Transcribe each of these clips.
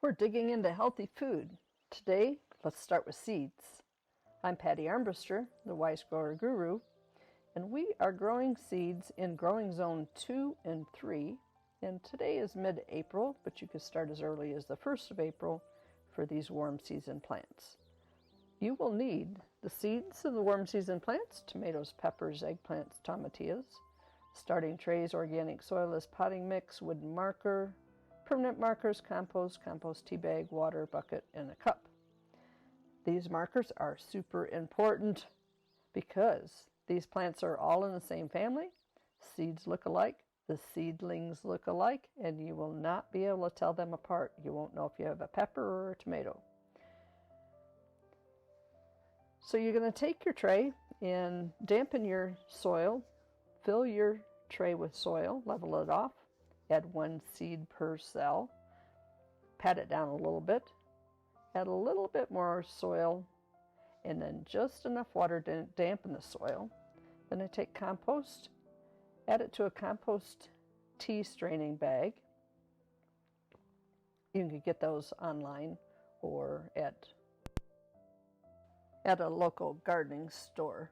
We're digging into healthy food. Today, let's start with seeds. I'm Patti Armbrister, the WiseGrowGuru, and we are growing seeds in growing zone 2 and 3. And today is mid-April, but you could start as early as the 1st of April for these warm season plants. You will need the seeds of the warm season plants, tomatoes, peppers, eggplants, tomatillos, starting trays, organic soilless potting mix, wooden marker, permanent markers, compost tea bag, water, bucket, and a cup. These markers are super important because these plants are all in the same family. Seeds look alike, the seedlings look alike, and you will not be able to tell them apart. You won't know if you have a pepper or a tomato. So you're going to take your tray and dampen your soil, fill your tray with soil, level it off, add 1 seed per cell, pat it down a little bit, add a little bit more soil, and then just enough water to dampen the soil. Then I take compost, add it to a compost tea straining bag. You can get those online or at a local gardening store.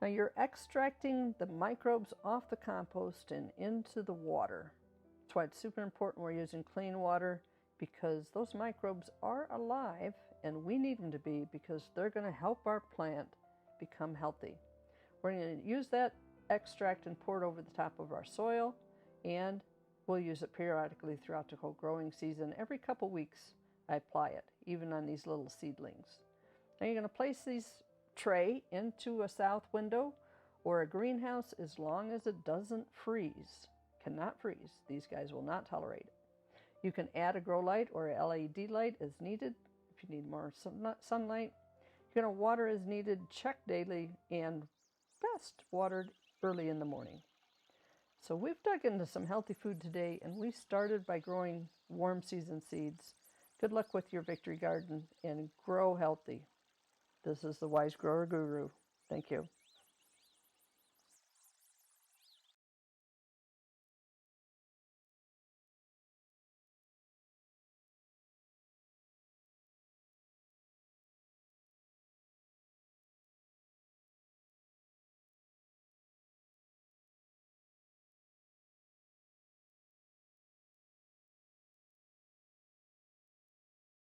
Now you're extracting the microbes off the compost and into the water. That's why it's super important we're using clean water, because those microbes are alive and we need them to be, because they're going to help our plant become healthy. We're going to use that extract and pour it over the top of our soil, and we'll use it periodically throughout the whole growing season. Every couple weeks I apply it, even on these little seedlings. Now you're going to place these tray into a south window or a greenhouse as long as it doesn't freeze. Cannot freeze. These guys will not tolerate it. You can add a grow light or a LED light as needed if you need more sunlight. You're going to water as needed, check daily, and best watered early in the morning. So we've dug into some healthy food today, and we started by growing warm season seeds. Good luck with your victory garden and grow healthy. This is the WiseGrowGuru. Thank you.